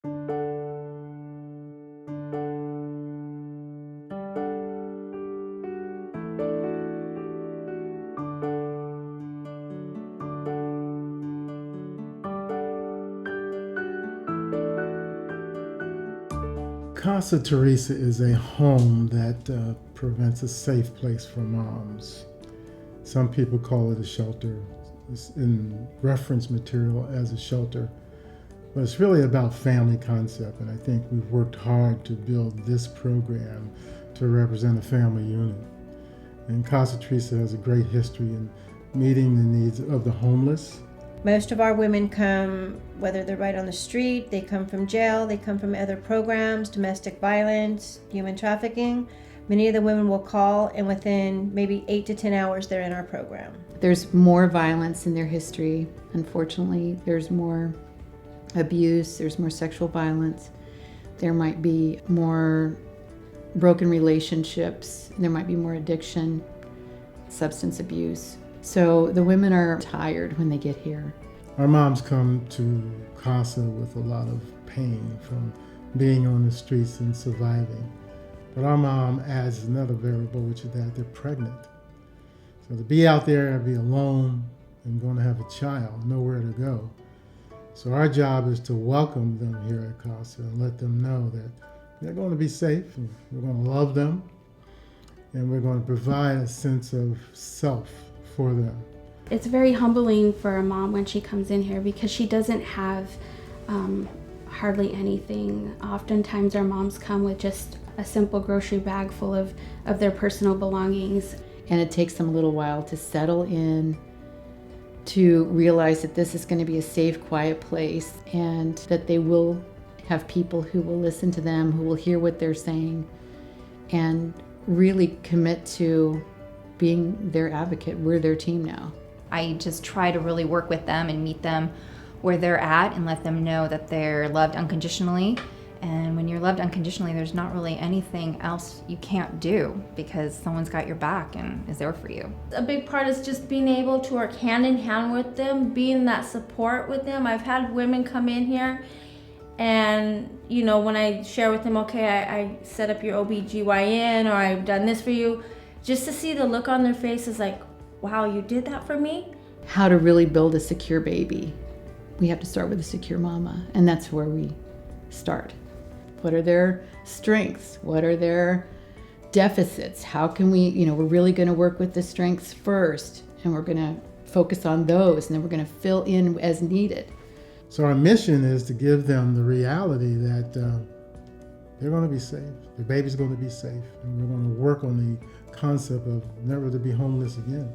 Casa Teresa is a home that prevents a safe place for moms. Some people call it a shelter. It's in reference material as a shelter, but it's really about family concept, and I think we've worked hard to build this program to represent a family unit. And Casa Teresa has a great history in meeting the needs of the homeless. Most of our women come, whether they're right on the street, they come from jail, they come from other programs, domestic violence, human trafficking. Many of the women will call, and within maybe 8 to 10 hours, they're in our program. There's more violence in their history, unfortunately. There's more abuse, there's more sexual violence. There might be more broken relationships, there might be more addiction, substance abuse. So the women are tired when they get here. Our moms come to Kasa with a lot of pain from being on the streets and surviving. But our mom adds another variable, which is that they're pregnant. So to be out there and be alone and going to have a child, nowhere to go. So our job is to welcome them here at Kasa and let them know that they're going to be safe, and we're going to love them, and we're going to provide a sense of self for them. It's very humbling for a mom when she comes in here because she doesn't have hardly anything. Oftentimes our moms come with just a simple grocery bag full of their personal belongings. And it takes them a little while to settle in, to realize that this is going to be a safe, quiet place, and that they will have people who will listen to them, who will hear what they're saying, and really commit to being their advocate. We're their team now. I just try to really work with them and meet them where they're at and let them know that they're loved unconditionally. And when you're loved unconditionally, there's not really anything else you can't do because someone's got your back and is there for you. A big part is just being able to work hand in hand with them, being that support with them. I've had women come in here and, you know, when I share with them, okay, I set up your OBGYN or I've done this for you, just to see the look on their faces like, wow, you did that for me? How to really build a secure baby. We have to start with a secure mama, and that's where we start. What are their strengths? What are their deficits? How can we, we're really going to work with the strengths first, and we're going to focus on those, and then we're going to fill in as needed. So our mission is to give them the reality that they're going to be safe. The baby's going to be safe, and we're going to work on the concept of never to be homeless again.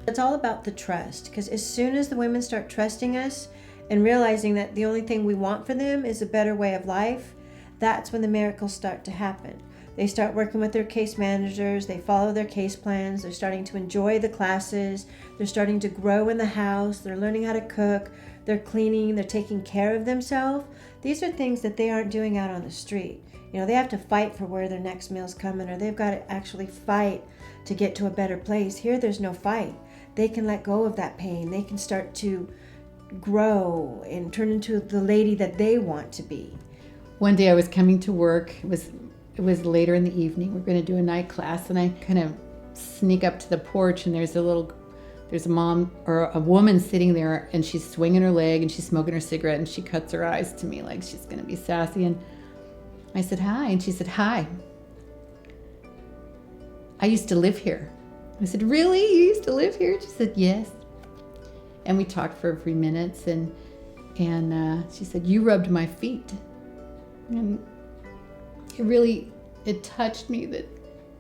It's all about the trust, because as soon as the women start trusting us and realizing that the only thing we want for them is a better way of life, that's when the miracles start to happen. They start working with their case managers, they follow their case plans, they're starting to enjoy the classes, they're starting to grow in the house, they're learning how to cook, they're cleaning, they're taking care of themselves. These are things that they aren't doing out on the street. They have to fight for where their next meal's coming, or they've got to actually fight to get to a better place. Here, there's no fight. They can let go of that pain. They can start to grow and turn into the lady that they want to be. One day I was coming to work. It was later in the evening. We're going to do a night class, and I kind of sneak up to the porch, and there's a mom or a woman sitting there, and she's swinging her leg, and she's smoking her cigarette, and she cuts her eyes to me like she's going to be sassy. And I said, hi. And she said, hi. I used to live here. I said, really? You used to live here? She said, yes. And we talked for a few minutes, and she said, you rubbed my feet. And it touched me that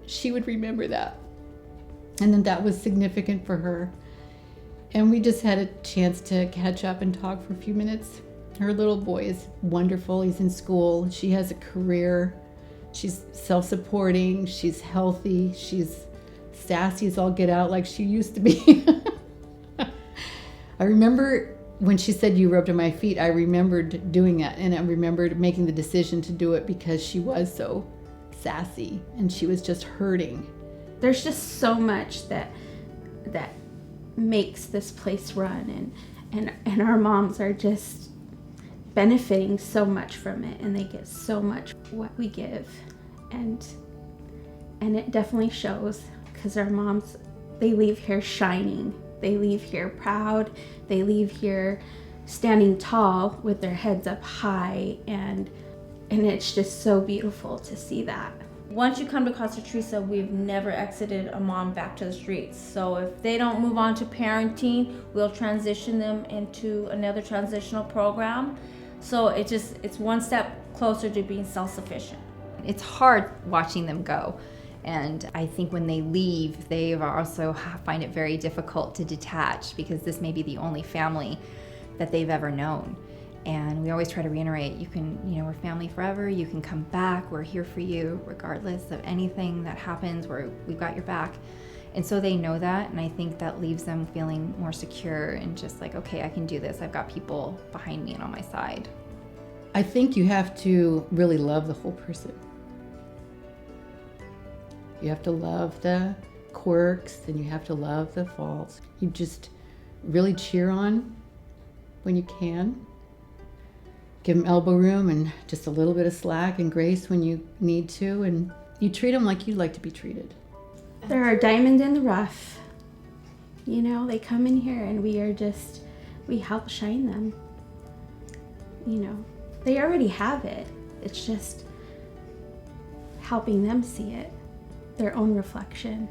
she would remember that. And then that was significant for her. And we just had a chance to catch up and talk for a few minutes. Her little boy is wonderful. He's in school. She has a career. She's self-supporting. She's healthy. She's sassy as all get out like she used to be. I remember when she said, you rubbed on my feet, I remembered doing that. And I remembered making the decision to do it because she was so sassy and she was just hurting. There's just so much that makes this place run, and our moms are just benefiting so much from it, and they get so much what we give, and it definitely shows, because our moms, they leave here shining, they leave here proud, they leave here standing tall with their heads up high, and it's just so beautiful to see that. Once you come to Casa Teresa, we've never exited a mom back to the streets. So if they don't move on to parenting, we'll transition them into another transitional program. So it's one step closer to being self-sufficient. It's hard watching them go. And I think when they leave, they also find it very difficult to detach, because this may be the only family that they've ever known. And we always try to reiterate, we're family forever, you can come back, we're here for you, regardless of anything that happens, we've got your back. And so they know that, and I think that leaves them feeling more secure and just like, okay, I can do this, I've got people behind me and on my side. I think you have to really love the whole person. You have to love the quirks, and you have to love the faults. You just really cheer on when you can. Give them elbow room and just a little bit of slack and grace when you need to, and you treat them like you'd like to be treated. They're our diamond in the rough. They come in here and we help shine them. They already have it. It's just helping them see it, their own reflection.